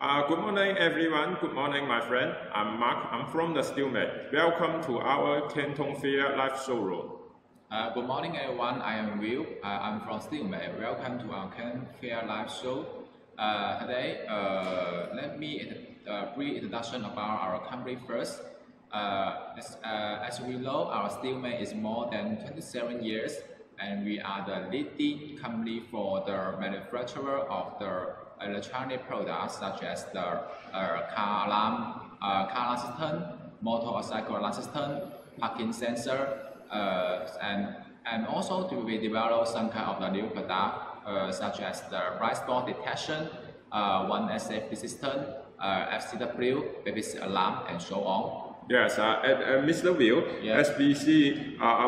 Good morning, everyone. Good morning, my friend. I'm Mark. I'm from the Steelmate. Welcome to our Canton Fair live showroom. Good morning, everyone. I am Will. I'm from Steelmate. Welcome to our Canton Fair live show. Today, let me brief introduction about our company first. As we know, our Steelmate is more than 27 years, and we are the leading company for the manufacturer of the electronic products such as the car alarm system, motorcycle alarm system, parking sensor, and also we develop some kind of the new product such as the blind spot detection, one safety system, FCW, BBC alarm, and so on. Yes, Mr. Will, yes. As we see,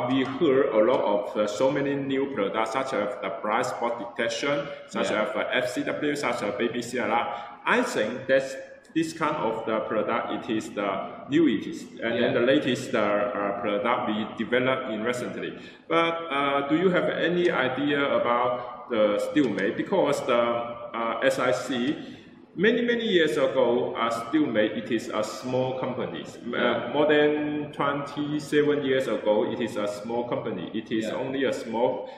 we heard a lot of so many new products such as the blind spot detection, such as FCW, such as BBC alarm. I think that this kind of the product, it is the newest and then the latest product we developed in recently. But do you have any idea about the Steelmate? Because as I see, many years ago, Steelmate, it is a small company. More than 27 years ago, it is a small company. It is only a small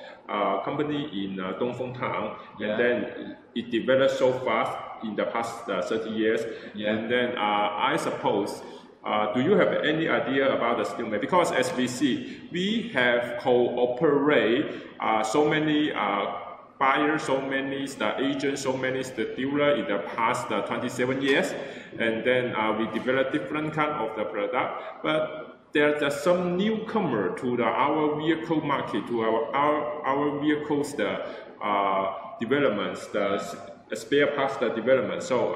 company in Dongfeng Town, and then it developed so fast in the past 30 years. And then I suppose, do you have any idea about the Steelmate? Because as we see, we have cooperate so many buyers, so many agents, so many dealers in the past 27 years, and then we develop different kind of the product. But there's some newcomer to our vehicle market, to our vehicles developments, the spare parts development. So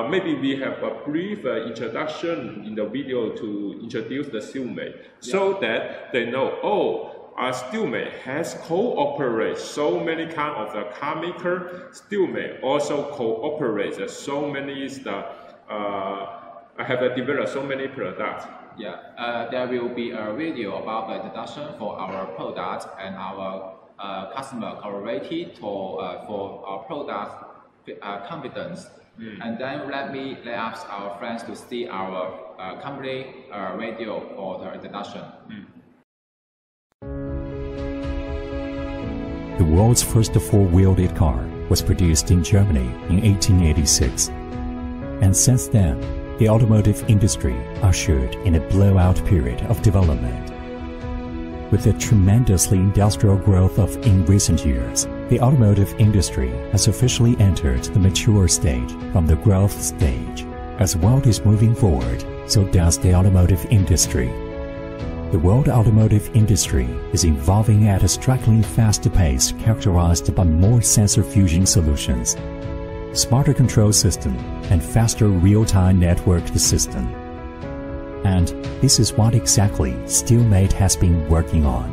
maybe we have a brief introduction in the video to introduce the Steelmate, so that they know, Steelmate has cooperated so many kind of the car maker. Steelmate also cooperates so many have developed so many products. There will be a video about the introduction for our products and our customer cooperated for our product confidence. And then let us our friends to see our company video for the introduction. The world's first four-wheeled car was produced in Germany in 1886. And since then, the automotive industry ushered in a blowout period of development. With the tremendously industrial growth in recent years, the automotive industry has officially entered the mature stage from the growth stage. As the world is moving forward, so does the automotive industry. The world automotive industry is evolving at a strikingly fast pace, characterized by more sensor fusion solutions, smarter control system, and faster real-time networked system. And this is what exactly Steelmate has been working on.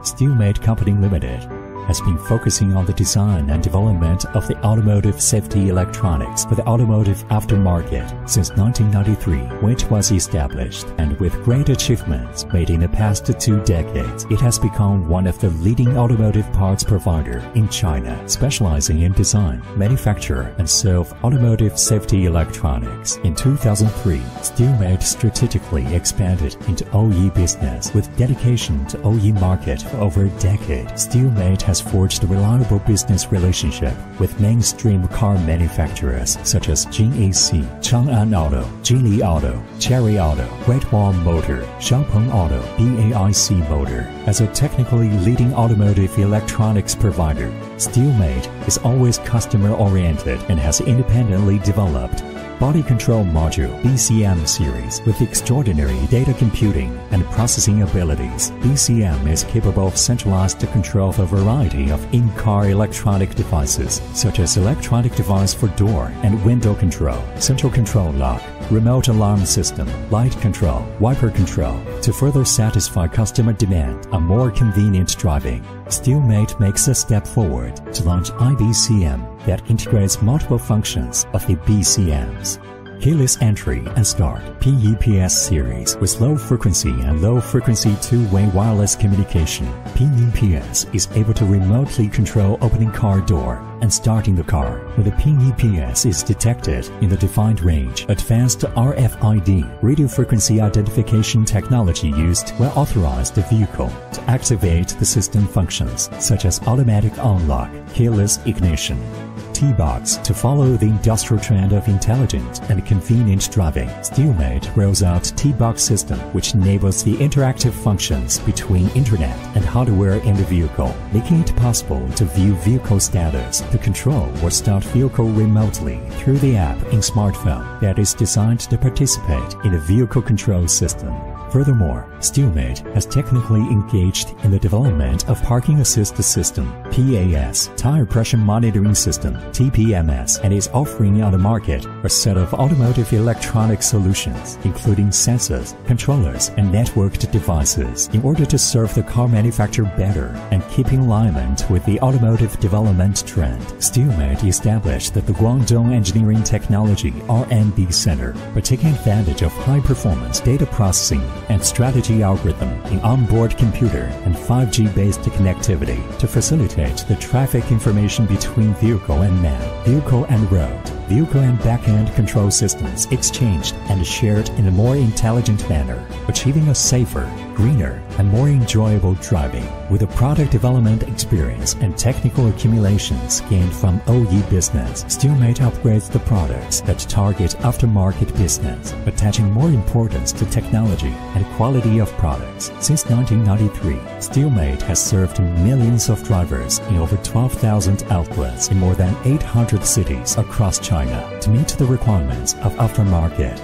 Steelmate Company Limited has been focusing on the design and development of the automotive safety electronics for the automotive aftermarket since 1993, when it was established, and with great achievements made in the past 2 decades, it has become one of the leading automotive parts provider in China, specializing in design, manufacture, and sale of automotive safety electronics. In 2003, Steelmate strategically expanded into OE business with dedication to OE market for over a decade. Steelmate has forged a reliable business relationship with mainstream car manufacturers such as JinAC, Chang'an Auto, Geely Auto, Cherry Auto, Great Wall Motor, Xiaopeng Auto, BAIC Motor. As a technically leading automotive electronics provider, Steelmate is always customer-oriented and has independently developed Body Control Module BCM series with extraordinary data computing and processing abilities. BCM is capable of centralized control of a variety of in-car electronic devices, such as electronic device for door and window control, central control lock, remote alarm system, light control, wiper control, to further satisfy customer demand on more convenient driving. Steelmate makes a step forward to launch IBCM that integrates multiple functions of the BCMs. keyless entry and start PEPS series with low frequency and low frequency two-way wireless communication. PEPS is able to remotely control opening car door and starting the car when the PEPS is detected in the defined range. Advanced RFID radio frequency identification technology used will authorize the vehicle to activate the system functions such as automatic unlock, keyless ignition, T-Box to follow the industrial trend of intelligent and convenient driving. Steelmate rolls out T-Box system, which enables the interactive functions between internet and hardware in the vehicle, making it possible to view vehicle status, to control or start vehicle remotely through the app in smartphone that is designed to participate in the vehicle control system. Furthermore, Steelmate has technically engaged in the development of Parking Assist System, PAS, Tire Pressure Monitoring System, TPMS, and is offering on the market a set of automotive electronic solutions, including sensors, controllers, and networked devices, in order to serve the car manufacturer better and keep in alignment with the automotive development trend. Steelmate established the Guangdong Engineering Technology R&D Center by taking advantage of high-performance data processing and strategy algorithm in onboard computer and 5G-based connectivity to facilitate the traffic information between vehicle and man, vehicle and road, vehicle and back-end control systems exchanged and shared in a more intelligent manner, achieving a safer, greener, and more enjoyable driving. With the product development experience and technical accumulations gained from OE business, Steelmate upgrades the products that target aftermarket business, attaching more importance to technology and quality of products. Since 1993, Steelmate has served millions of drivers in over 12,000 outlets in more than 800 cities across China to meet the requirements of aftermarket.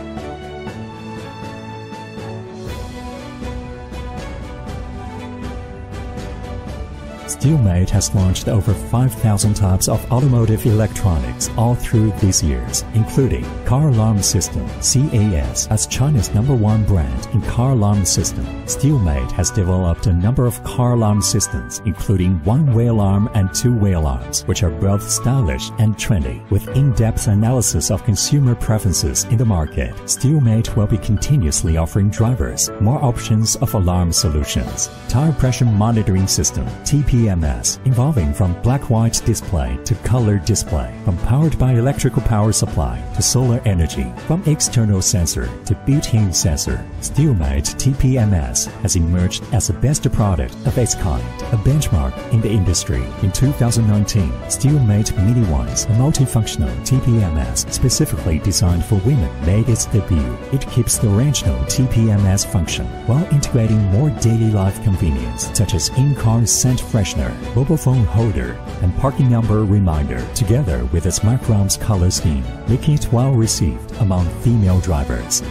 Steelmate has launched over 5,000 types of automotive electronics all through these years, including Car Alarm System, CAS, as China's #1 brand in car alarm system. Steelmate has developed a number of car alarm systems, including one-way alarm and two-way alarms, which are both stylish and trendy, with in-depth analysis of consumer preferences in the market. Steelmate will be continuously offering drivers more options of alarm solutions. Tire Pressure Monitoring System, TPMS, evolving from black-white display to color display, from powered by electrical power supply to solar energy, from external sensor to built-in sensor. Steelmate TPMS has emerged as the best product of its kind, a benchmark in the industry. In 2019, Steelmate Mini Ones, a multifunctional TPMS specifically designed for women, made its debut. It keeps the original TPMS function while integrating more daily life convenience, such as in-car scent freshener, mobile phone holder, and parking number reminder, together with its Microm's color scheme, making it well received among female drivers.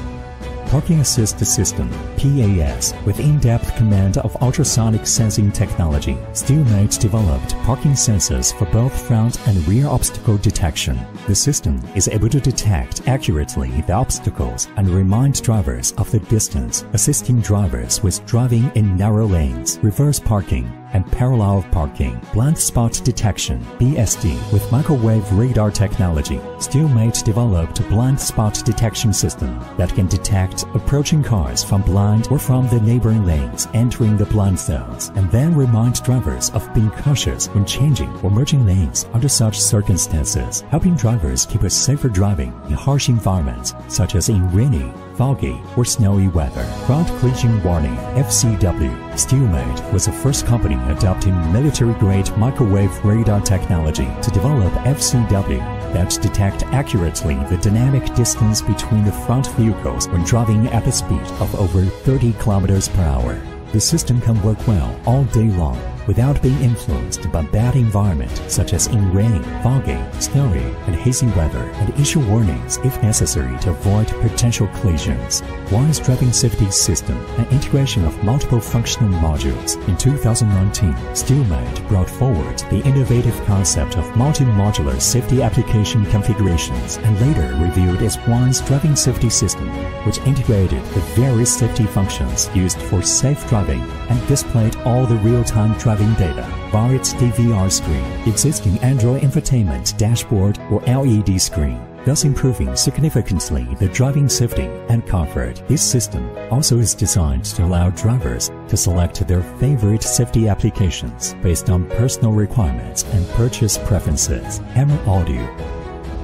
Parking Assist System, PAS, with in-depth command of ultrasonic sensing technology. Steelmate developed parking sensors for both front and rear obstacle detection. The system is able to detect accurately the obstacles and remind drivers of the distance, assisting drivers with driving in narrow lanes, reverse parking, and parallel parking. Blind spot detection, BSD, with microwave radar technology. Steelmate developed a blind spot detection system that can detect approaching cars from blind or from the neighboring lanes entering the blind zones, and then remind drivers of being cautious when changing or merging lanes under such circumstances, helping drivers keep a safer driving in harsh environments such as in rainy, foggy, or snowy weather. Front collision warning, FCW. Steelmate was the first company adopting military-grade microwave radar technology to develop FCW that detect accurately the dynamic distance between the front vehicles when driving at a speed of over 30 km per hour. The system can work well all day long without being influenced by bad environment such as in rain, foggy, snowy, and hazy weather, and issue warnings if necessary to avoid potential collisions. Wise driving safety system and integration of multiple functional modules. In 2019, Steelmate brought forward the innovative concept of multi-modular safety application configurations and later revealed its Wise driving safety system, which integrated the various safety functions used for safe driving and displayed all the real-time driving data via its DVR screen, existing Android infotainment dashboard or LED screen. thus improving significantly the driving safety and comfort. This system also is designed to allow drivers to select their favorite safety applications based on personal requirements and purchase preferences. Hammer Audio.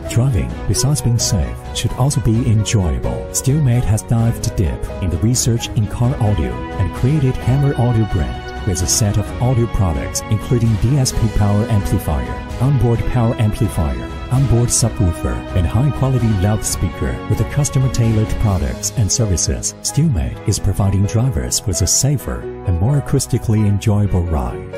Driving, besides being safe, should also be enjoyable. Steelmate has dived deep in the research in car audio and created Hammer Audio brand with a set of audio products including DSP power amplifier, onboard power amplifier, onboard subwoofer, and high-quality loudspeaker. With the customer-tailored products and services, Steelmate is providing drivers with a safer and more acoustically enjoyable ride.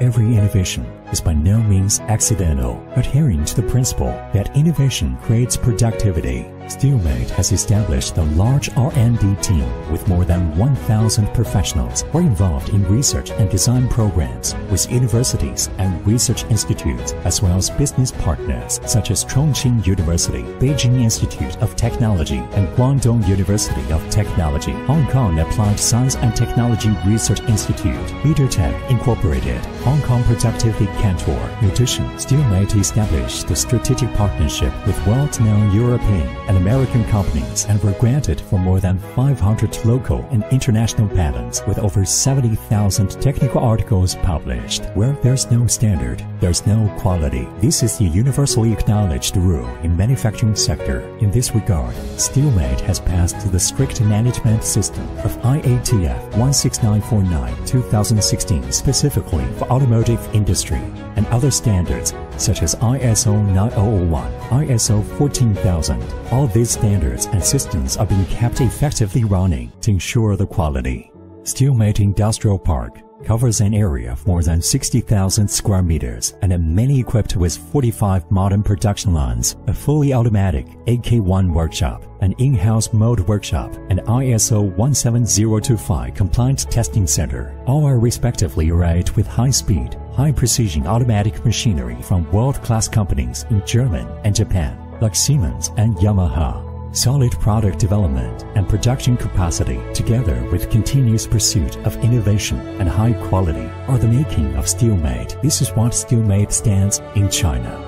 Every innovation is by no means accidental. Adhering to the principle that innovation creates productivity, Steelmate has established a large R&D team with more than 1,000 professionals who are involved in research and design programs with universities and research institutes, as well as business partners such as Chongqing University, Beijing Institute of Technology, and Guangdong University of Technology, Hong Kong Applied Science and Technology Research Institute, MeterTech Incorporated, Hong Kong Productivity Cantor. In addition, Steelmate established a strategic partnership with world-known European and American companies and were granted for more than 500 local and international patents with over 70,000 technical articles published. Where there's no standard, there's no quality. This is the universally acknowledged rule in manufacturing sector. In this regard, Steelmate has passed the strict management system of IATF 16949-2016 specifically for automotive industry and other standards such as ISO 9001, ISO 14000. All these standards and systems are being kept effectively running to ensure the quality. Steelmate Industrial Park covers an area of more than 60,000 square meters and are mainly equipped with 45 modern production lines, a fully automatic AK1 workshop, an in-house mold workshop, and ISO 17025 compliant testing center. All are respectively arrayed with high-speed, high-precision automatic machinery from world-class companies in Germany and Japan, like Siemens and Yamaha. Solid product development and production capacity, together with continuous pursuit of innovation and high quality, are the making of Steelmate. This is what Steelmate stands in China.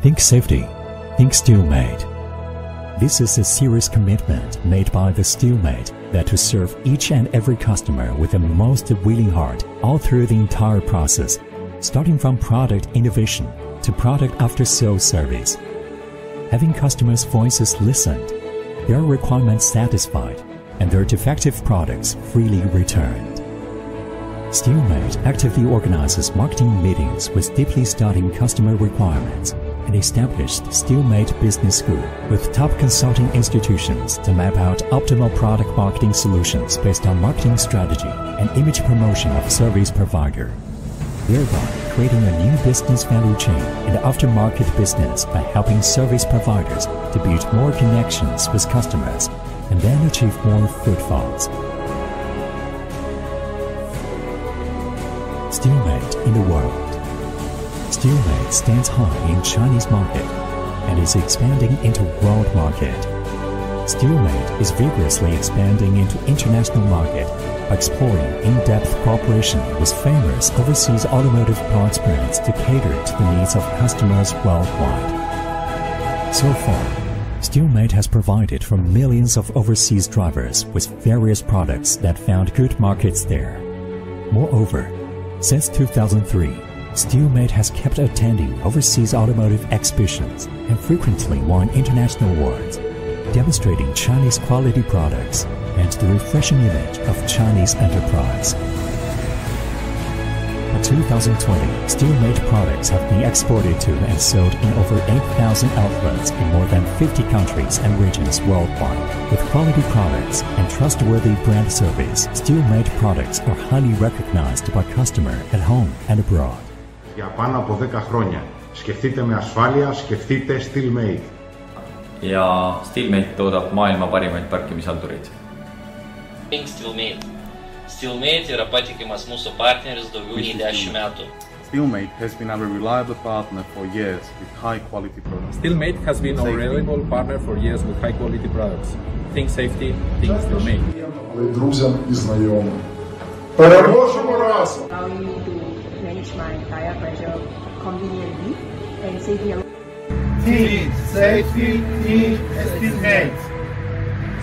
Think safety. Think Steelmate. This is a serious commitment made by the Steelmate that to serve each and every customer with the most willing heart all through the entire process, starting from product innovation to product after-sales service. Having customers' voices listened, their requirements satisfied, and their defective products freely returned. Steelmate actively organizes marketing meetings with deeply studying customer requirements and established Steelmate Business School with top consulting institutions to map out optimal product marketing solutions based on marketing strategy and image promotion of service provider, thereby creating a new business value chain in the aftermarket business by helping service providers to build more connections with customers and then achieve more footfalls. Steelmate in the world. Steelmate stands high in Chinese market and is expanding into world market. Steelmate is vigorously expanding into international market, exploring in-depth cooperation with famous overseas automotive parts brands to cater to the needs of customers worldwide. So far, Steelmate has provided for millions of overseas drivers with various products that found good markets there. Moreover, since 2003, Steelmate has kept attending overseas automotive exhibitions and frequently won international awards, demonstrating Chinese quality products and the refreshing image of Chinese enterprise. By 2020, Steelmate products have been exported to and sold in over 8,000 outlets in more than 50 countries and regions worldwide. With quality products and trustworthy brand service, Steelmate products are highly recognized by customers at home and abroad. Για πάνω από 10 χρόνια. Σκεφτείτε με ασφάλεια, σκεφτείτε Steelmate. Ja Steelmate toodab maailma parimaid parkimishaldureid. Steelmate yra patikimas mūsų partneris daugiau nei 10 metų. Steelmate has been our reliable partner for years with high quality products. Steelmate has been a reliable partner for years with high quality products. Think safety, think Steelmate. Друзям і знайомим. Переможемо разом! Allow me to manage my tire pressure conveniently safety. Team safety in Steelmate。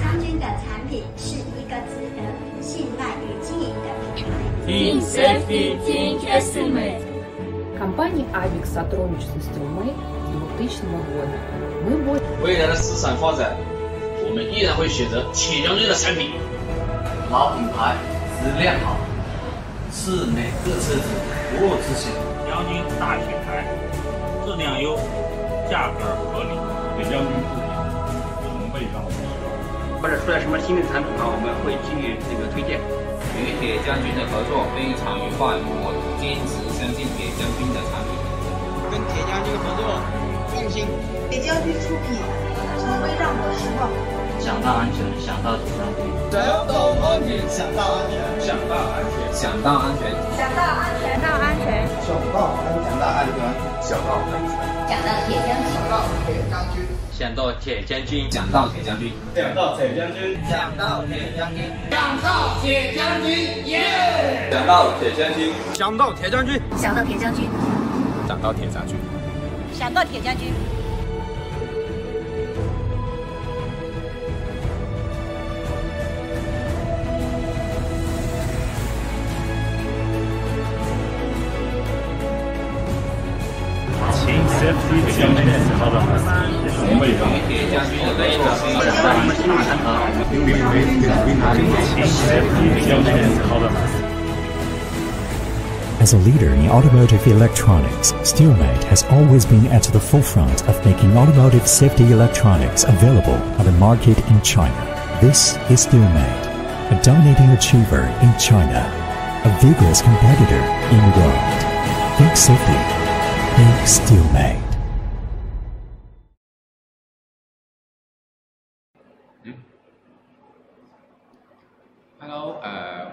将军的产品是一个值得信赖与经营的品牌。Team safety in Steelmate。Компания Avix сотрудничает с Steelmate с 2000 года. 未来的市场发展，我们依然会选择铁将军的产品。老品牌，质量好，是每个车主服务之星。将军大品牌，质量优，价格合理。铁将军护体，从未让我失望。或者出来什么新的产品我们会给予推荐。与铁将军的合作非常愉快，我坚持相信铁将军的产品。跟铁将军合作，放心。铁将军出品，从未让我失望。想到安全，想到铁将军。想到安全，想到安全，想到安全，想到安全，想到安全，想到安全，想到安全，想到安全，想到铁将军，想到铁将军，想到铁将军，想到铁将军，想到铁将军，想到铁将军，耶！想到铁将军，想到铁将军，想到铁将军，想到铁将军，想到铁将军。As a leader in automotive electronics, Steelmate has always been at the forefront of making automotive safety electronics available on the market in China. This is Steelmate, a dominating achiever in China, a vigorous competitor in the world. Think safety. Think Steelmate. Hello,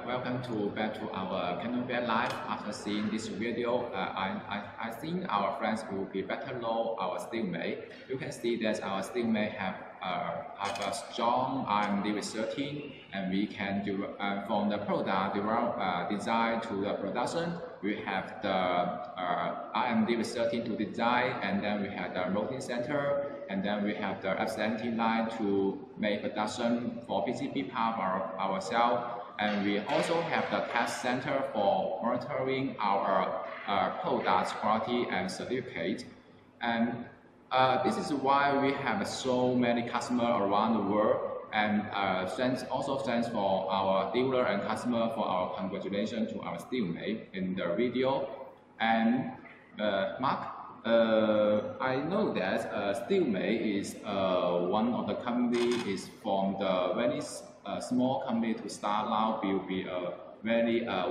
welcome back to our Canon Fair Live. After seeing this video, I think our friends will be better know our Steelmate. You can see that our Steelmate have a strong R&D research, and we can do from the product design to the production. We have the R&D research to design, and then we have the routing center, and then we have the assembly line to make production for PCB part ourselves. And we also have the test center for monitoring our products quality and certificate. And this is why we have so many customers around the world. And also thanks for our dealer and customer for our congratulations to our Steelmate in the video. And Mark, I know that Steelmate is one of the company is from the very small company to start now will be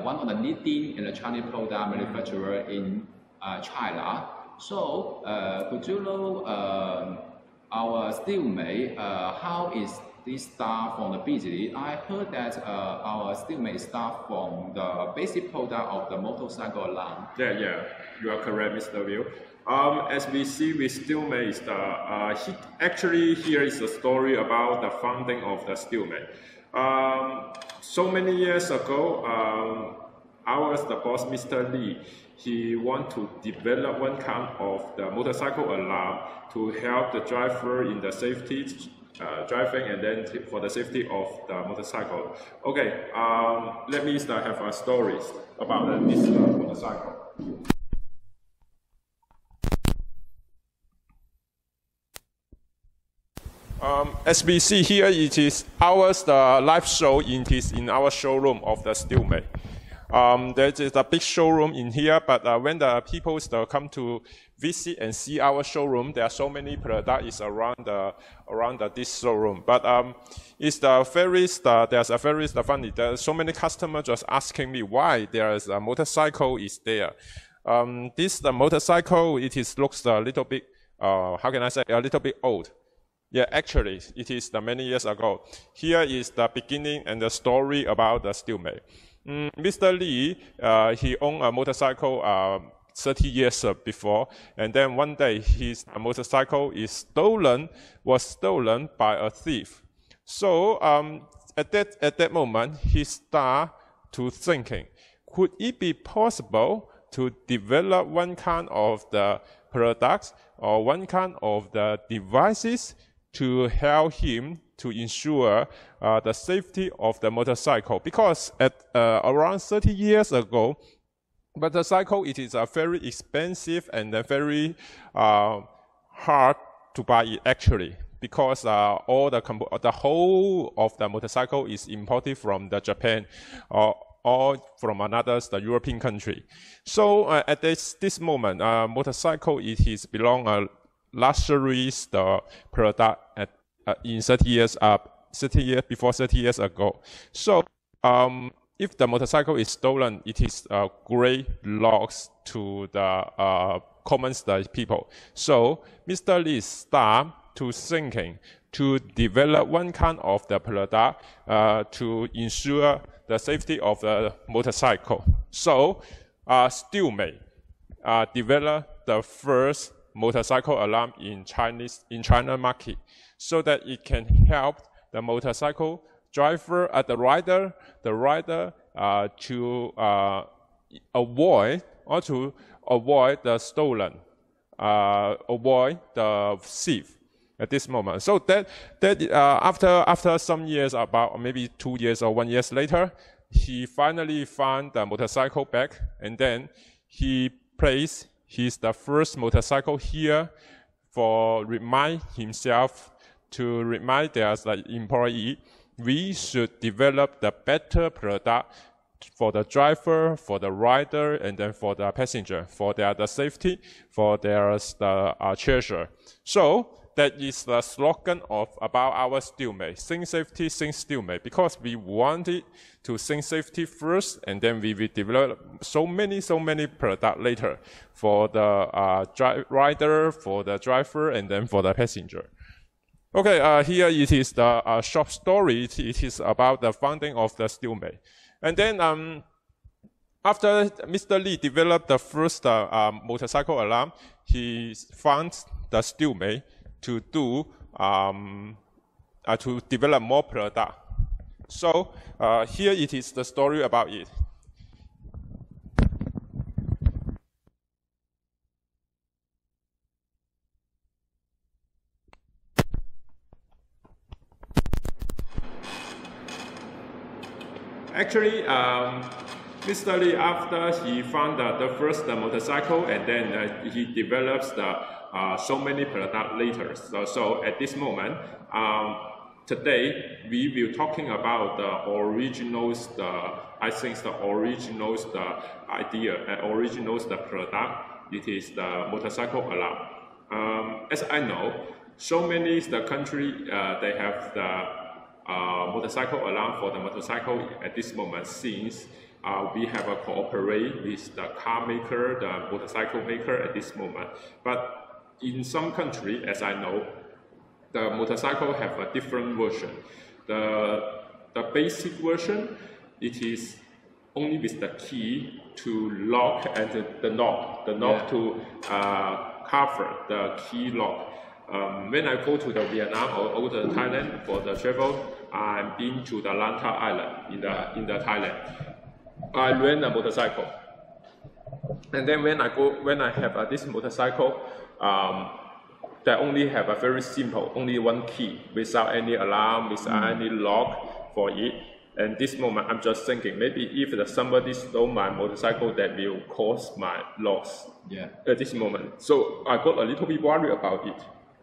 one of the leading electronic product manufacturer in China. So could you know our Steelmate, how is this start from the business? I heard that our Steelmate start from the basic product of the motorcycle alarm. Yeah, you are correct, Mr. Will. As we see with Steelmate, is actually here is the story about the founding of the Steelmate. So many years ago, the boss, Mr. Lee, he want to develop one kind of the motorcycle alarm to help the driver in the safety driving and then for the safety of the motorcycle. Okay, let me have a story about this motorcycle. As we see here, it is the live show in our showroom of the Steelmate. There is a big showroom in here, but when the people come to visit and see our showroom, there are so many products around this showroom. But there's a very funny. There are so many customers just asking me why there is a motorcycle is there. The motorcycle looks a little bit how can I say, a little bit old. Yeah, actually, it is many years ago. Here is the beginning and the story about the Steelmate. Mr. Lee, he owned a motorcycle 30 years before, and then one day his motorcycle was stolen by a thief. So at that moment, he started to thinking, could it be possible to develop one kind of the products or one kind of the devices to help him to ensure the safety of the motorcycle. Because at around 30 years ago, motorcycle, it is a very expensive and very hard to buy it actually, because the whole of the motorcycle is imported from the Japan or from another the European country. So at this moment, motorcycle it is belong a luxury product in 30 years before 30 years ago. So if the motorcycle is stolen, it is a great loss to the common people. So Mr. Lee started to thinking to develop one kind of the product to ensure the safety of the motorcycle. So Steelmate developed the first motorcycle alarm in China market, so that it can help the motorcycle driver, the rider to avoid the stolen, avoid the thief at this moment. So that after some years, about maybe 2 years or 1 year later, he finally found the motorcycle back, and then he placed the first motorcycle here for remind himself to remind their employee, we should develop the better product for the driver, for the rider, and then for the passenger, for the safety, for their treasure. So that is the slogan about our Steelmate. Think safety, think Steelmate. Because we wanted to think safety first, and then we will develop so many products later for the rider, for the driver, and then for the passenger. Okay, here it is the short story. It is about the founding of the Steelmate. And then after Mr. Lee developed the first motorcycle alarm, he found the Steelmate to develop more product. So here it is the story about it. Actually, Mr. Lee, after he found the first motorcycle, and then he develops so many products later. So at this moment, today we will talking about the originals, I think the originals, the idea, originals, the product. It is the motorcycle alarm. As I know, so many the country they have the motorcycle alarm for the motorcycle at this moment, since we have a cooperate with the car maker, the motorcycle maker at this moment. But in some country, as I know, the motorcycle have a different version. The basic version, it is only with the key to lock and the knob to cover the key lock. When I go to the Vietnam or to Thailand for the travel, I've been to the Lanta Island in the Thailand. I rent a motorcycle, and then when I have this motorcycle, they only have a very simple, only one key, without any alarm, without any lock for it. And this moment, I'm just thinking, maybe if somebody stole my motorcycle, that will cause my loss. Yeah. At this moment, so I got a little bit worried about it.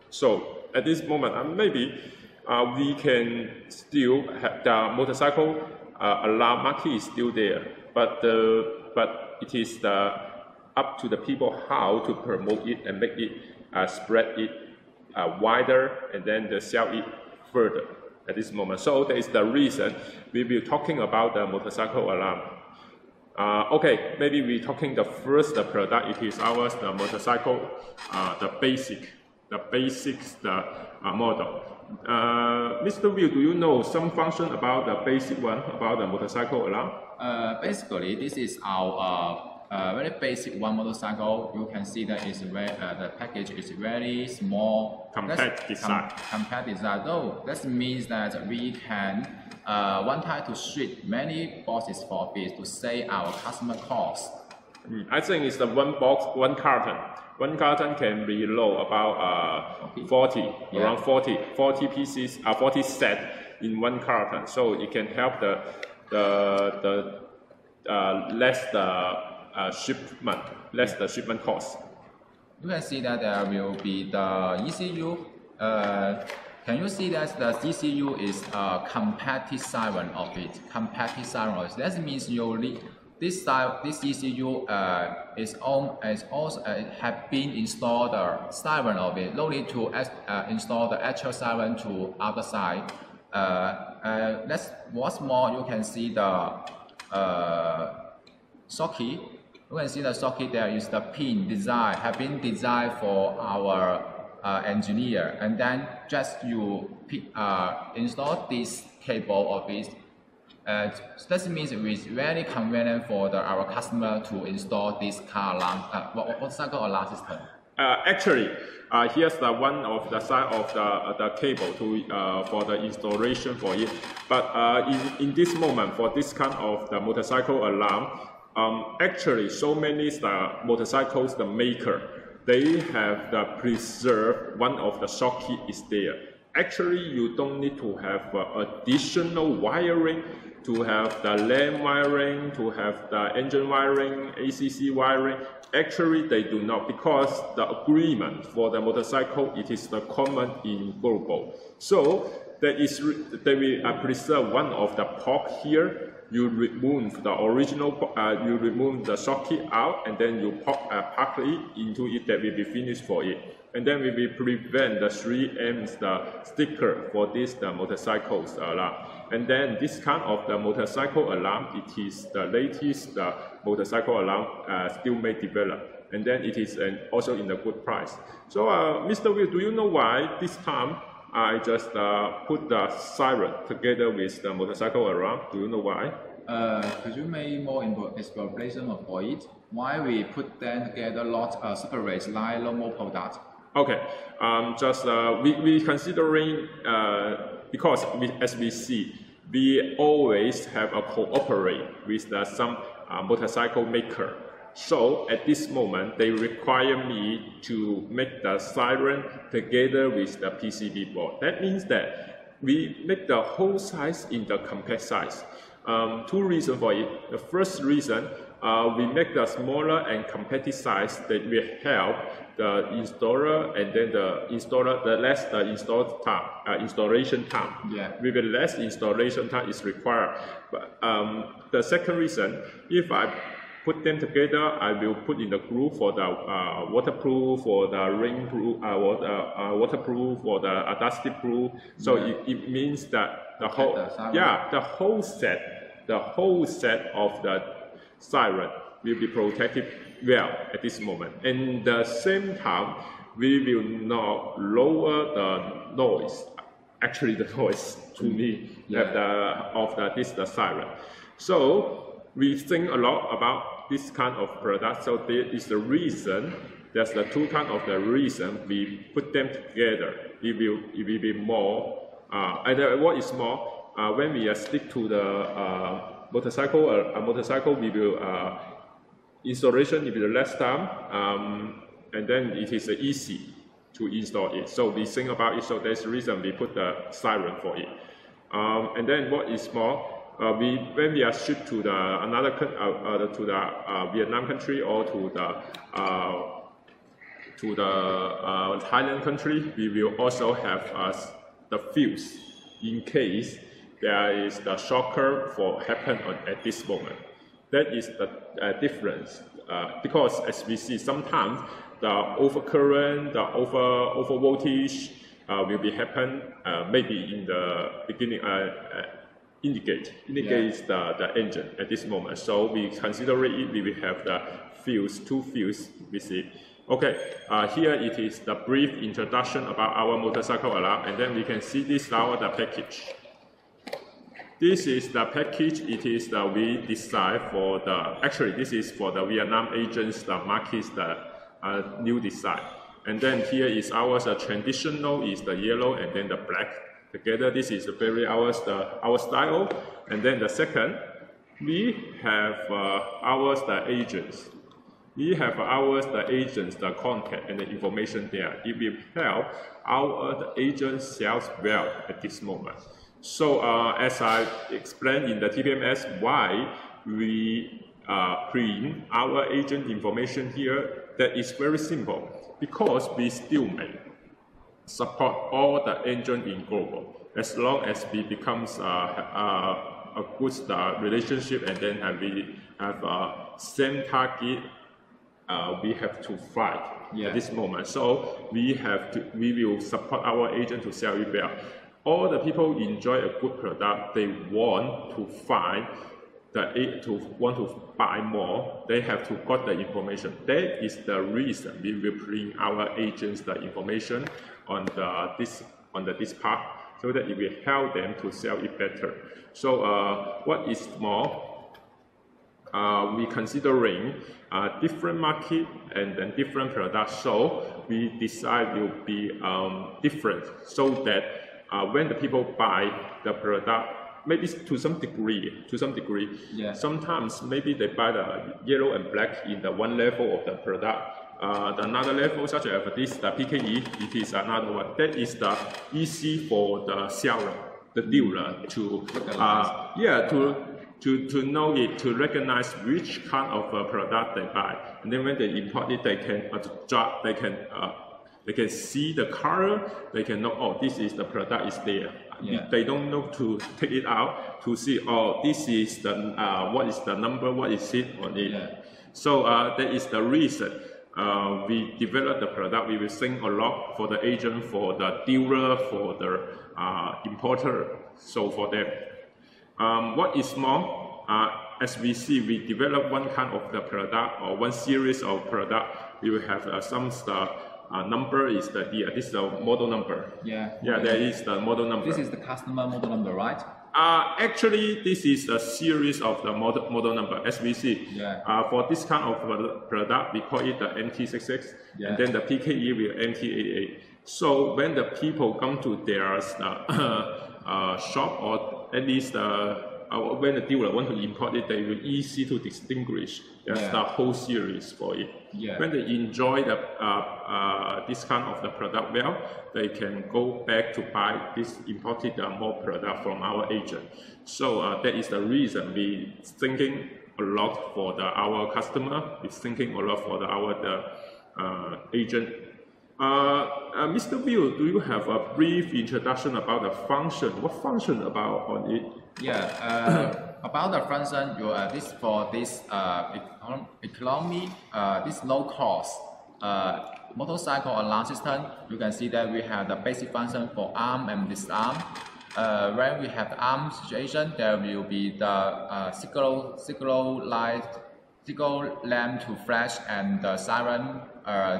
So at this moment, maybe we can still have the motorcycle alarm market is still there, but it is up to the people how to promote it and make it spread it wider, and then sell it further at this moment. So that is the reason we will be talking about the motorcycle alarm. Okay, maybe we're talking the first product. It is ours, the motorcycle, the basics, model. Mr. Will, do you know some function about the basic one, about the motorcycle alarm? Basically, this is our very basic one motorcycle. You can see that the package is very small. Compact design. Compact design. Though that means that we can one time to ship many boxes for this to save our customer cost. I think it's the one box, one carton. one carton can be load about 40, around 40 pieces, 40 set in one carton. So it can help the less the shipment cost. You can see that there will be the ECU. Can you see that the ECU is a compacted siren of it? Compacted siren of it. That means this ECU is also have been installed the siren of it. No need to install the actual siren to other side. What's more, you can see the socket. You can see the socket there is the pin design, have been designed for our engineer, and then just you install this cable of it. That means it is very convenient for our customer to install this car alarm, motorcycle alarm system. Actually, here's the one of the side of the cable to for the installation for it. But in this moment, for this kind of the motorcycle alarm, actually so many motorcycles, the maker, they have the preserved one of the socket is there. Actually, you don't need to have additional wiring, to have the lamp wiring, to have the engine wiring, ACC wiring. Actually, they do not, because the agreement for the motorcycle, it is the common in global. So they will preserve one of the port here. You remove the original, you remove the socket out, and then you pack it into it. That will be finished for it. And then we will prevent the 3M sticker for this motorcycles alarm. And then this kind of the motorcycle alarm, it is the latest motorcycle alarm Steelmate developed. And then it is also in a good price. So Mr. Will, do you know why this time I just put the siren together with the motorcycle alarm? Do you know why? Could you make more explanation for it? Why we put them together, not separate like normal product? Okay, we considering because as we see, we always have a cooperate with some motorcycle maker. So at this moment, they require me to make the siren together with the PCB board. That means that we make the whole size in the compact size. Two reasons for it. The first reason, we make the smaller and compact size that will help the installer, and then the installer, the less the installation time. Yeah. With the less installation time is required. But the second reason, if I put them together, I will put in the group for the waterproof, for the rain proof, waterproof, for the dusty proof. So it means that the whole set of the siren will be protected well at this moment. And at the same time, we will not lower the noise. Actually, the noise to me of the siren. So we think a lot about this kind of product. So there is the reason. There's the two kind of the reason we put them together. It will be more. And what is more? When we stick to the motorcycle, we will installation will be less time, and then it is easy to install it. So we think about it. So that's the reason we put the siren for it. And then what is more, when we are shipped to the Vietnam country or to the Thailand country, we will also have the fuse in case there is the shocker happen at this moment. That is the difference, because as we see, sometimes the overcurrent, the over voltage will be happen maybe in the beginning. Indicates the engine at this moment. So we consider it. We will have the fuse, two fuse with it. Okay, here it is the brief introduction about our motorcycle alarm, and then we can see this now the package. This is the package. It is we design for the. Actually, this is for the Vietnam agents, the markets, the new design. And then here is ours. Traditional is the yellow and then the black. Together, this is very our style. And then the second, we have the agents. We have the agents, the contact, and the information there. It will help the agent sales well at this moment. So as I explained in the TPMS, why we print our agent information here, that is very simple. Because we Steelmate support all the agent in global. As long as we becomes a good relationship, and then we have same target, we have to fight at this moment. So we will support our agent to sell it well. All the people enjoy a good product, they want to find want to buy more, they have to got the information. That is the reason we will bring our agents the information on this part, so that it will help them to sell it better. So what is more, we considering different market and then different products, so we decide will be different, so that when the people buy the product, maybe to some degree, sometimes maybe they buy the yellow and black in the one level of the product. Another level, such as this, the PKE, it is another one. That is the easy for the seller, the dealer, to to know it, to recognize which kind of product they buy, and then when they import it, they can see the color, they can know, oh, this is the product is there. They don't know to take it out to see, oh, this is the what is the number, what is it on it. So that is the reason we develop the product. We will think a lot for the agent, for the dealer, for the importer. So for them, what is more, as we see, we develop one kind of the product or one series of product. We will have some number is the here. This is the model number. There is the model number. This is the customer model number, right? Actually, this is a series of the model number, as we see. For this kind of product, we call it the MT66, and then the PKE will MT88. So when the people come to their shop, or at least when the dealer want to import it, they will easy to distinguish the whole series for it. When they enjoy the this kind of the product well, they can go back to buy this imported more product from our agent. So that is the reason we thinking a lot for our customer. We thinking a lot for our agent. Mr. Bill, do you have a brief introduction about the function? What function about on it? About the function, this for this economy, this low cost motorcycle alarm system. You can see that we have the basic function for arm and disarm. When we have the arm situation, there will be the signal lamp to flash and the siren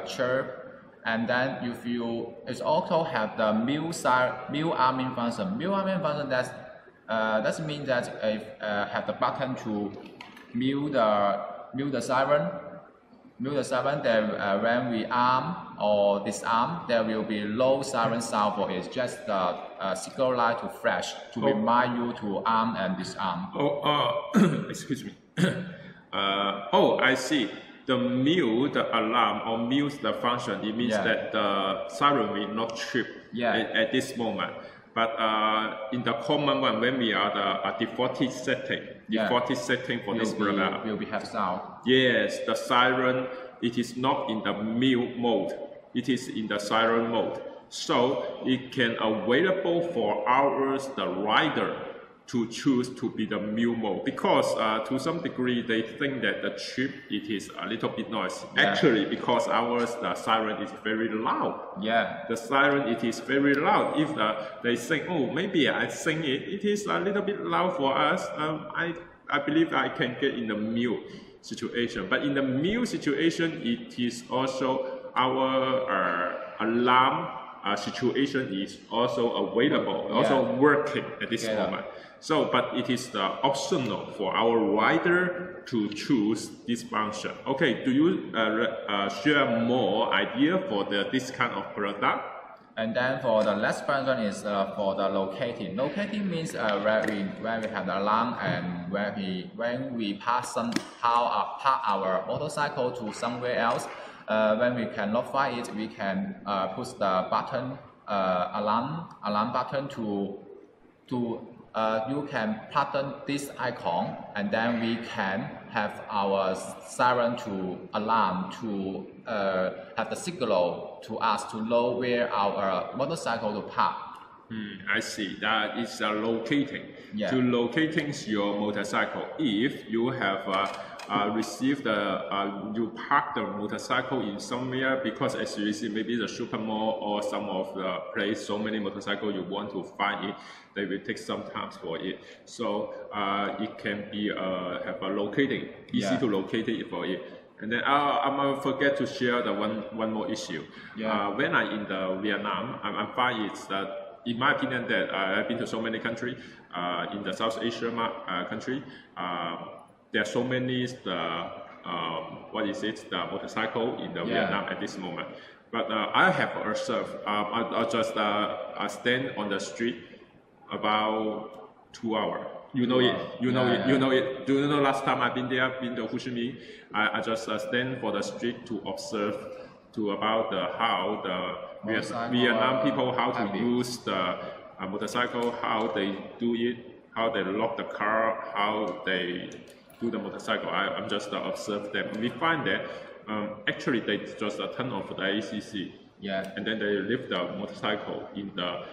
chirp. And then if you, it also have the mute arming function. Mute arming function that means that if have the button to mute the siren. Then when we arm or disarm, there will be low siren sound for it. Just the signal light to flash to remind you to arm and disarm. Excuse me. I see. The mute the alarm or mute the function, it means that the siren will not trip at this moment. But in the common one, when we are the defaulted setting for this product, will be have sound. Yes, the siren, it is not in the mute mode. It is in the siren mode. So it can available for the rider to choose to be the mute mode, because to some degree they think that the chip it is a little bit noisy. Actually, because the siren is very loud. The siren it is very loud. If they think, oh, maybe I think it is a little bit loud for us, I believe I can get in the mute situation. But in the mute situation, it is also our alarm situation is also available, also working at this moment. So, but it is optional for our rider to choose this function. Okay, do you share more idea for this kind of product? And then for the last function is for the locating. Locating means where we have the alarm and when we pass park our motorcycle to somewhere else. When we cannot find it, we can push the button alarm button to you can button this icon, and then we can have our siren to alarm to have the signal to us to know where our motorcycle to park. I see. That is locating. Yeah. To locating your motorcycle. If you have received you park the motorcycle in somewhere, because as you see, maybe the supermall or some of the place, so many motorcycles you want to find it, they will take some time for it. So it can be have a locating, easy to locate it for it. And then I'm gonna forget to share the one more issue. When I in the Vietnam, I find it's that, in my opinion, that I've been to so many countries in the South Asia country. There are so many the motorcycle in the Vietnam at this moment. But I have observed. I just stand on the street about 2 hours. You know it. You know it. You know it. Do you know last time I've been there, been to Ho Chi Minh? I just stand for the street to observe about how the Vietnam people how to use the motorcycle, how they do it, how they lock the car, how they do the motorcycle. I'm just observe them. We find that actually they just turn off the ACC, and then they leave the motorcycle in the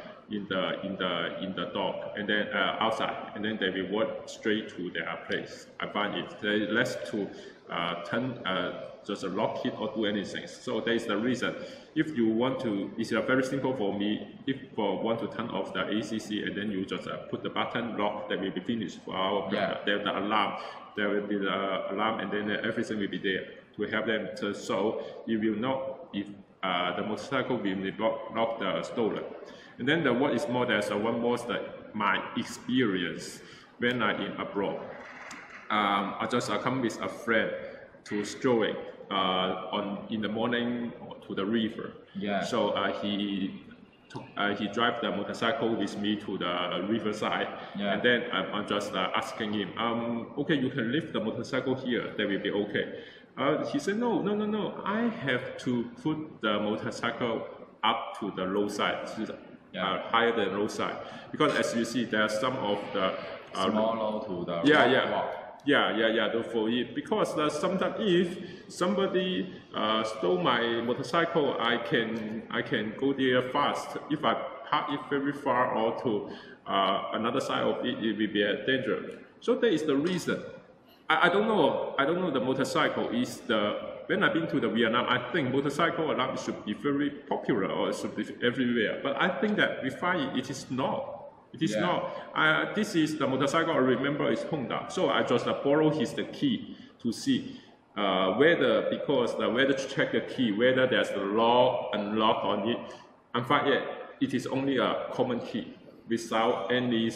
dock, and then outside, and then they will walk straight to their place. I find it they less to just lock it or do anything. So that is the reason. If you want to, it's very simple for me. If you want to turn off the ACC, and then you just put the button lock, that will be finished for our the alarm. There will be the alarm, and then everything will be there to help them. So you will not, if the motorcycle will not the stolen. And then what is more, there's one more that my experience when I'm in abroad. I just come with a friend to strolling in the morning to the river. So he drive the motorcycle with me to the riverside, and then I'm just asking him, okay, you can leave the motorcycle here, that will be okay. He said, no, I have to put the motorcycle up to the roadside, higher than roadside, because as you see, there are some of the smaller to the for it, because sometimes if somebody stole my motorcycle, I can go there fast. If I park it very far or to another side of it, it will be a danger. So that is the reason. I don't know the motorcycle is when I've been to the Vietnam, I think motorcycle alarm should be very popular or it should be everywhere. But I think that we find it is not. It is not. This is the motorcycle I remember is Honda. So I just borrow the key to see whether to check the key, whether there's the lock, unlock on it. And find it is only a common key without any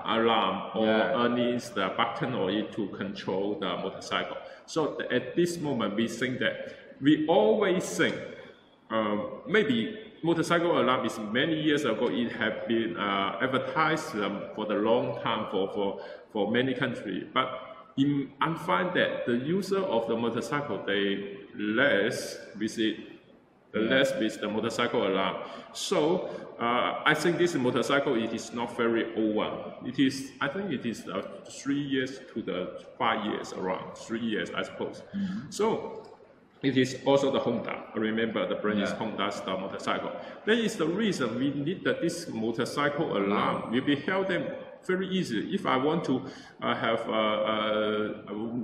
alarm or any button or it to control the motorcycle. So at this moment we think that we always think maybe motorcycle alarm is many years ago. It have been advertised for the long time for many countries. But I find that the user of the motorcycle, they less with it, less with the motorcycle alarm. So I think this motorcycle, it is not very old one. It is, I think it is 3 years to the 5 years, around 3 years, I suppose. So it is also the Honda. Remember, the brand is Honda style motorcycle. That is the reason we need this motorcycle alarm. Will be held them very easy. If I want to have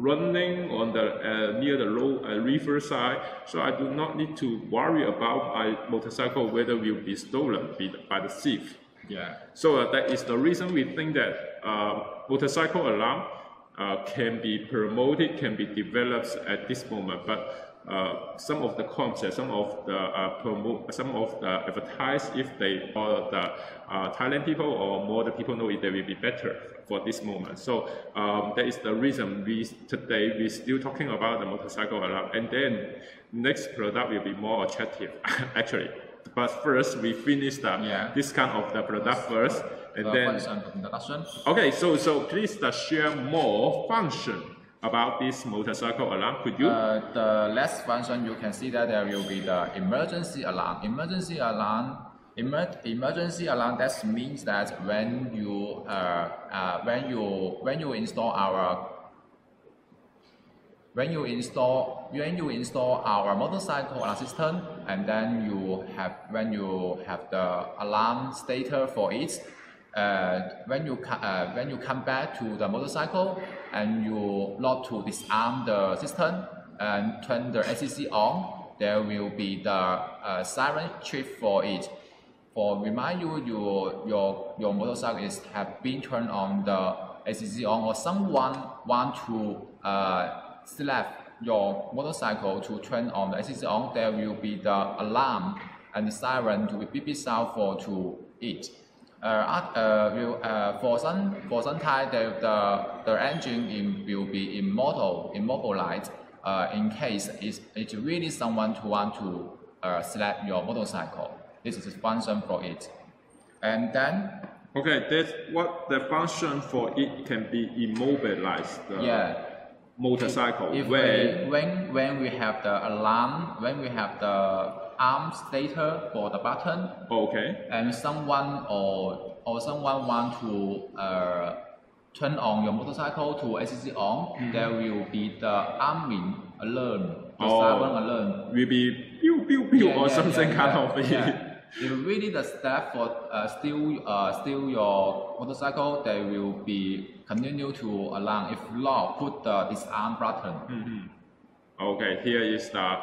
running on the near the river side, so I do not need to worry about my motorcycle whether it will be stolen by the thief. So that is the reason we think that motorcycle alarm can be promoted, can be developed at this moment. But some of the concepts, some of the advertise, if they or the Thailand people or more the people know it, they will be better for this moment. So that is the reason today we still talking about the motorcycle alarm, and then next product will be more attractive. Actually, but first we finish this kind of the product first, and then. Okay, so please share more function about this motorcycle alarm. Could you? The last function you can see that there will be the emergency alarm. Emergency alarm. That means that when you install our motorcycle alarm system, and then when you have the alarm stator for it, when you come back to the motorcycle and you not to disarm the system and turn the ACC on, there will be the siren trip for it. For remind you, your motorcycle have been turned on the ACC on, or someone want to slap your motorcycle to turn on the ACC on, there will be the alarm and the siren to be beep sound for to it. For some time, the engine will be immobilized in case it's really someone who want to slap your motorcycle. This is the function for it. And then. Okay, that's what the function for it can be immobilized. Motorcycle. When we have the alarm, when we have the arm stator for the button. Okay. And someone or someone want to turn on your motorcycle to ACC on, there will be the arming alarm, the siren alarm. Will be pew pew pew or something kind of it. If really the step for steal your motorcycle, they will be continue to alarm. If not, put the disarm button. Okay, here is the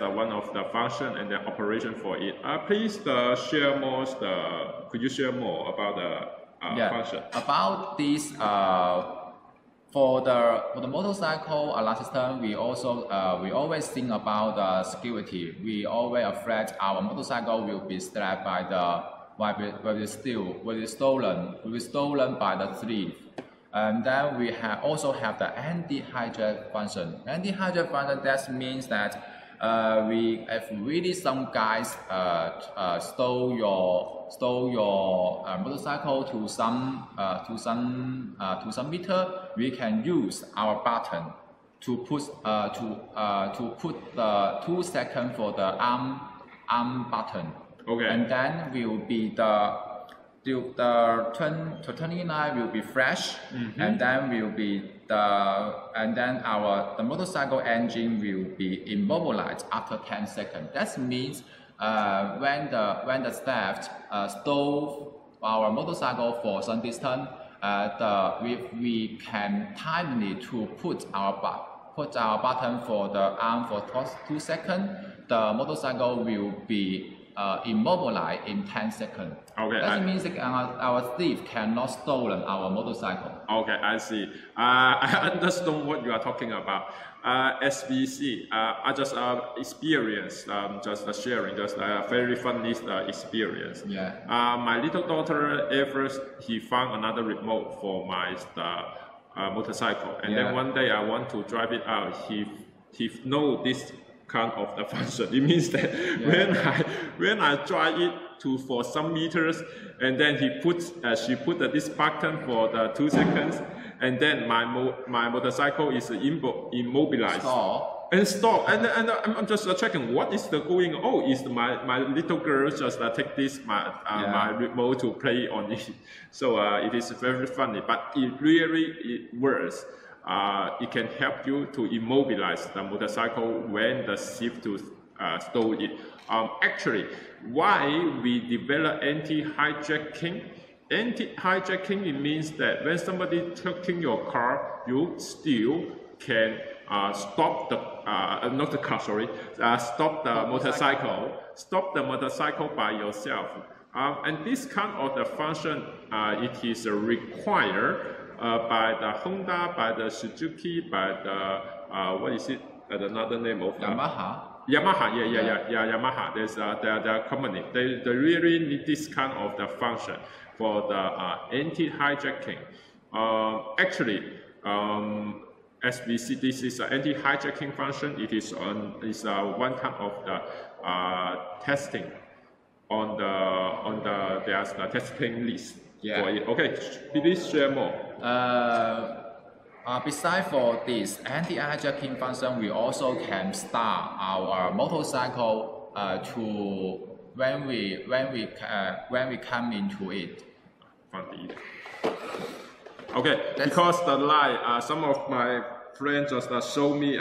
one of the function and the operation for it. Please share more. Could you share more about the function? About this, for the motorcycle alarm system, we always think about the security. We always afraid our motorcycle will be slapped by will be stolen by the thief. And then we also have the anti-hijack function. Anti-hijack function, that means that if really some guys stole your motorcycle to some meter, we can use our button to put the 2 seconds for the arm button. Okay. And then will be the 29 will be fresh, and then the motorcycle engine will be immobilized after 10 seconds. That means when the theft stole our motorcycle for some distance, we can timely to put our button for the arm for 2 seconds. The motorcycle will be immobilized in 10 seconds. Okay. That means that our thief cannot steal our motorcycle. Okay, I see. I understand what you are talking about. SBC, I just experienced, just sharing, just a very funny experience. Yeah. My little daughter, he found another remote for my motorcycle, and then one day I want to drive it out. He know this kind of the function. It means that when I drive it for some meters, and then she put this button for the 2 seconds, and then my motorcycle is immobilized. Stop. And I'm just checking what is going on. Oh, is my little girl just take this my remote to play on it. So it is very funny, but it works. It can help you to immobilize the motorcycle when the thief stole it. Actually, why we develop anti-hijacking? Anti-hijacking, it means that when somebody taking your car, you still can stop the motorcycle by yourself. And this kind of the function, it is required by the Honda, by the Suzuki, by the what is it? Another name of Yamaha. Yamaha. There's the company. They really need this kind of the function for the anti-hijacking. Actually, SBC, this is an anti-hijacking function. It is one kind of the testing. there's the testing list for it. Yeah. Okay, please share more. Besides for this anti-hijacking function, we also can start our motorcycle to when we come into it. Okay, because the light, some of my friends just send me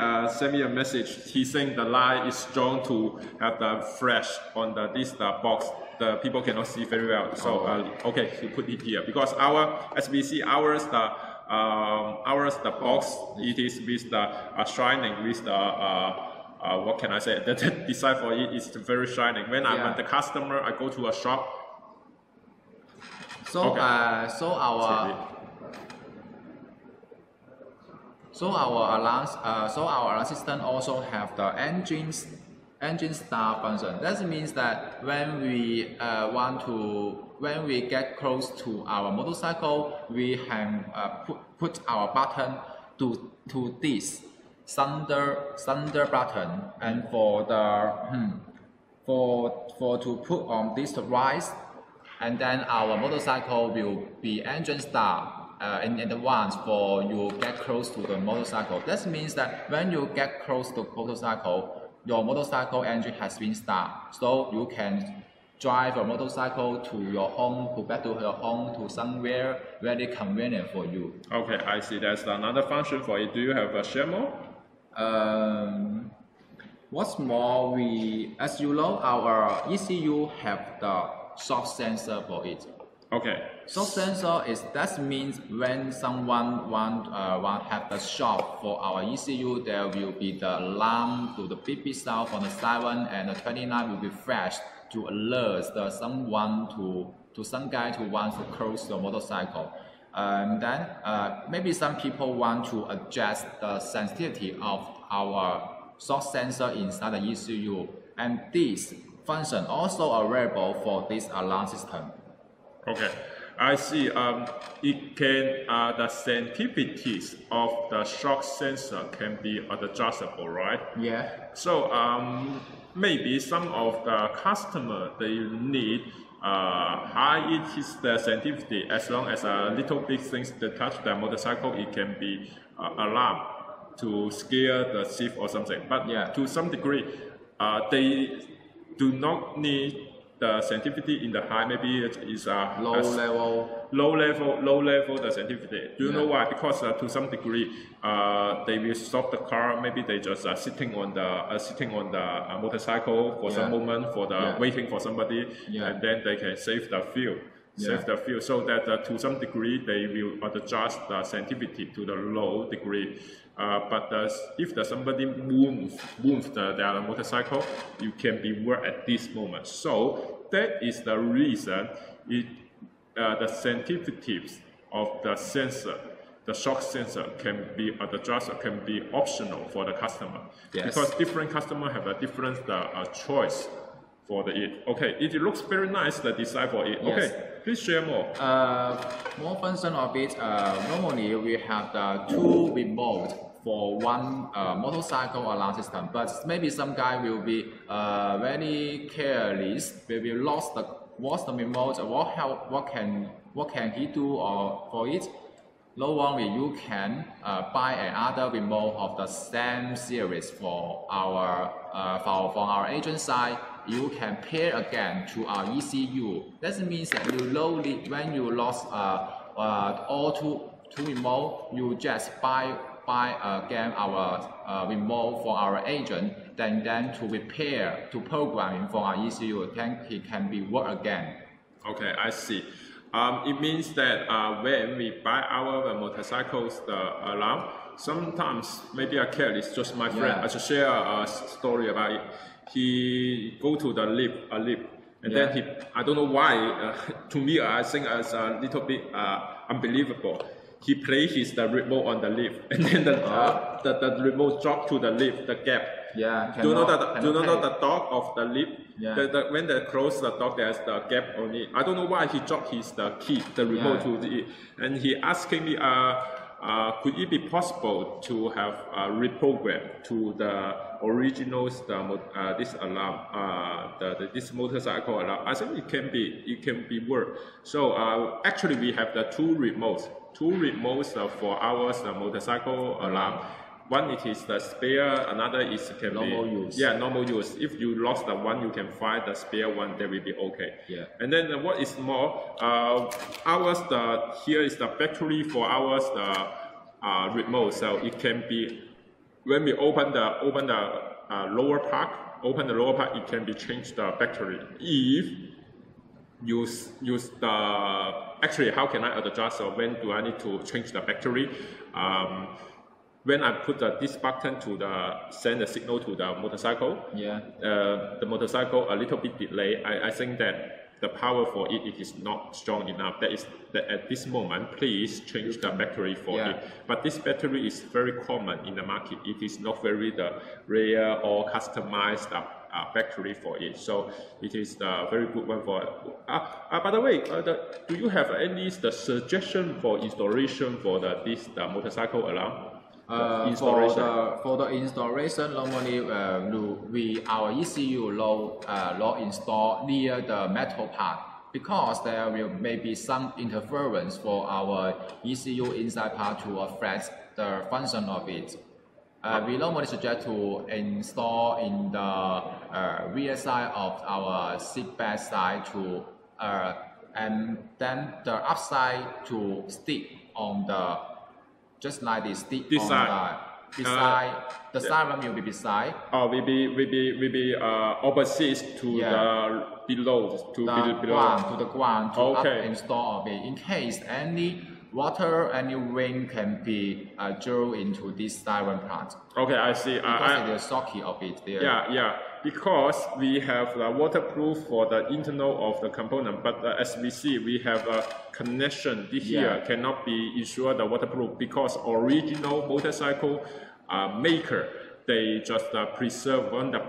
a message. He saying the light is strong to have the flash on this box. The people cannot see very well. So okay, he put it here because our SBC ours the box it is with the shining with the what can I say? The design for it is very shining. When I'm at the customer, I go to a shop. So our alarm system also have the engine start function. That means that when we get close to our motorcycle, we can put our button to this center button, and for to put on this rise, and then our motorcycle will be engine start in advance for you get close to the motorcycle. That means that when you get close to the motorcycle, your motorcycle engine has been started, so you can drive your motorcycle to your home, to back to your home, to somewhere very convenient for you. Okay, I see. There's another function for it. Do you have a share more? What's more, as you know, our ECU have the shock sensor for it. Okay. Shock sensor that means when someone want have the shock for our ECU, there will be the alarm to the beep sound from the siren, and the 29 will be flashed to alert someone to some guy who wants to close the motorcycle. Then maybe some people want to adjust the sensitivity of our shock sensor inside the ECU, and this function also available for this alarm system. Okay, I see. It can the sensitivities of the shock sensor can be adjustable, right? Yeah. So maybe some of the customer they need high it is the sensitivity. As long as a little big things that touch the motorcycle, it can be alarm to scare the thief or something. But to some degree, they do not need the sensitivity in the high. Maybe it is a low level the sensitivity. Do you know why? Because to some degree, they will stop the car. Maybe they just sitting on the motorcycle for some moment for the waiting for somebody, and then they can save the fuel. So that to some degree they will adjust the sensitivity to the low degree. But if somebody moves their motorcycle, you can be work at this moment. So that is the reason the sensitivities of the sensor, the shock sensor, can be adjusted, can be optional for the customer. Yes. Because different customers have a different choice for it. Okay, it looks very nice, the design for it. Yes. Okay, please share more. More function of it. Normally we have the two remote for one motorcycle alarm system, but maybe some guy will be very careless. They will lost what's the remote, what can he do for it. No worry, you can buy another remote of the same series for our agent side. You can pair again to our ECU. That means that when you lost all two remote, you just buy again our remote for our agent, then to repair, to programming for our ECU, then it can be work again. Okay, I see. It means that when we buy our motorcycles, the alarm, sometimes maybe I careless. Just my friend, I should share a story about it. He go to the lift, and then I don't know why. To me, I think it's a little bit unbelievable. He placed the remote on the lift, and then the remote dropped to the lift, the gap. Yeah. Do you know the door of the lift? Yeah. When they close the door, there's the gap on it. I don't know why he dropped the key, the remote to it, and he asking me, could it be possible to have reprogrammed to the original this alarm, this motorcycle alarm? I think it can be work. So actually we have the two remotes for our motorcycle alarm. One it is the spare, another is normal use. Yeah, normal use. If you lost the one, you can find the spare one. That will be okay. Yeah. And then what is more, ours here is the battery for ours remote. So it can be when we open the lower part, it can be changed the battery. If use the actually, how can I adjust? So when do I need to change the battery? When I put this button to send the signal to the motorcycle, the motorcycle a little bit delay. I think that the power for it is not strong enough. That is that at this moment, please change the battery for it. But this battery is very common in the market. It is not very rare or customized battery for it. So it is the very good one for. By the way, do you have any suggestion for installation for this motorcycle alarm? For the installation, normally our ECU will install near the metal part because there may be some interference for our ECU inside part to affect the function of it. We normally suggest to install in the rear side of our seat back side and then the upside to stick on the. Just like this, stick on side. Beside the siren will be beside. Will be opposite to the below to the ground to up install it. In case any water, any rain can be drilled into this siren part. Okay, I see. Because the socket of it there. Yeah. Because we have the waterproof for the internal of the component, but as we see, we have a connection here cannot be ensured the waterproof because original motorcycle maker they just preserve on the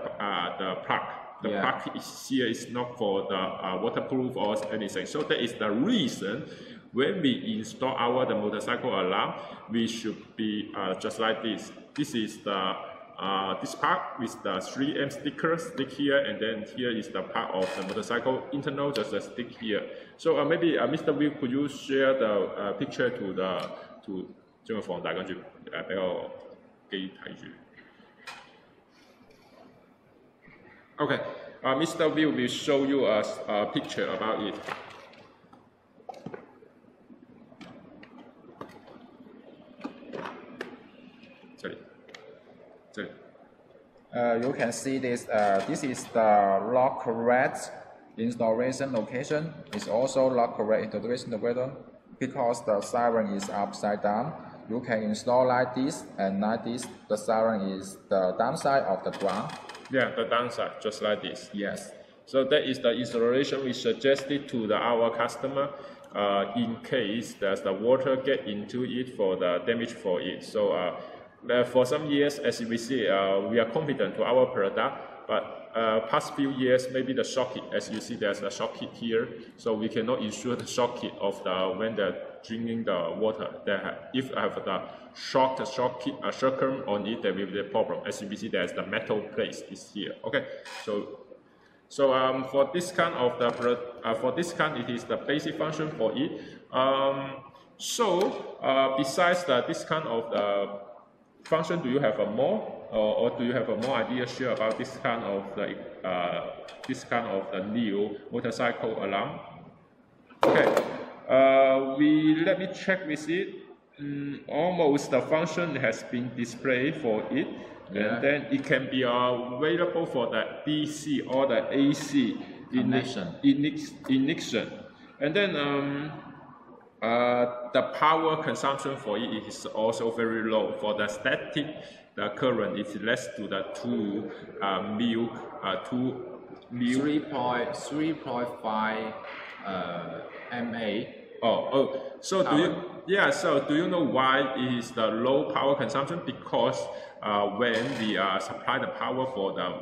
plug. The plug here is not for the waterproof or anything. So that is the reason when we install the motorcycle alarm, we should be just like this. This is the this part with the 3M stick here, and then here is the part of the motorcycle internal, just a stick here. So maybe Mr. Will, could you share the picture to將個放大，跟住俾個機睇住。Okay, Mr. Will show you a picture about it. You can see this. This is the lock correct installation location. It's also lock correct installation location because the siren is upside down. You can install like this and like this. The siren is the downside of the ground. Yeah, the downside, just like this. Yes. So that is the installation we suggested to our customer in case there's the water get into it for the damage for it. So. For some years, as we see, we are confident to our product, but past few years, maybe the socket, as you see, there's a socket here, so we cannot ensure the socket of when they're drinking the water. If I have the short socket circle on it, there will be a problem. As you see, there's the metal plate is here. Okay, so for this kind of it is the basic function for it. Besides this kind of function, do you have a more, or do you have a more idea share about this kind of the new motorcycle alarm? Okay, let me check with it. Almost the function has been displayed for it, and then it can be available for the DC or the AC ignition, and then. The power consumption for it is also very low. For the static, the current is less to the 3.5 MA. So do you know why it is the low power consumption? Because when we supply the power for the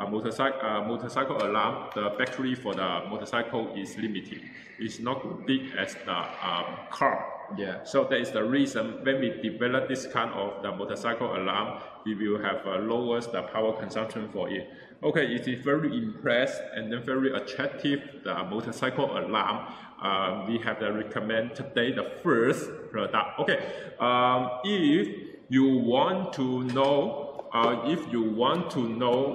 motorcycle alarm, the battery for the motorcycle is limited. It's not big as the car. Yeah. So that is the reason when we develop this kind of the motorcycle alarm, we will have lowers the power consumption for it. Okay, it is very impressed and then very attractive, the motorcycle alarm. We have to recommend today the first product. Okay, if you want to know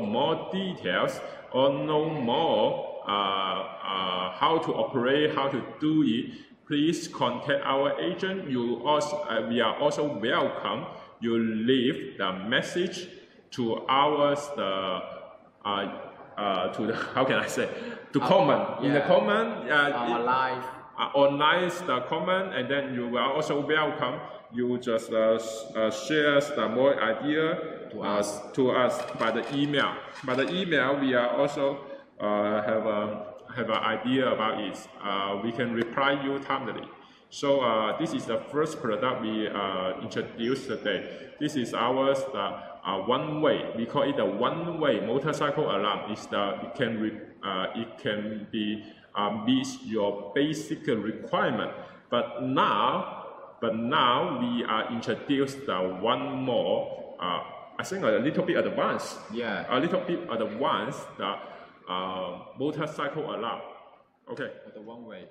more details or know more how to operate, how to do it, please contact our agent. We are also welcome. You leave the message to how can I say, to comment in the comment live online the comment, and then you are also welcome. You just share the more idea to us by the email. By the email, we are also have an idea about it. We can reply you timely. So this is the first product we introduced today. This is ours, one-way. We call it the one-way motorcycle alarm. It can be meet your basic requirement. But now we are introduced one more. I think a little bit advanced. Yeah. A little bit advanced. The motorcycle alarm. Okay. The one-way.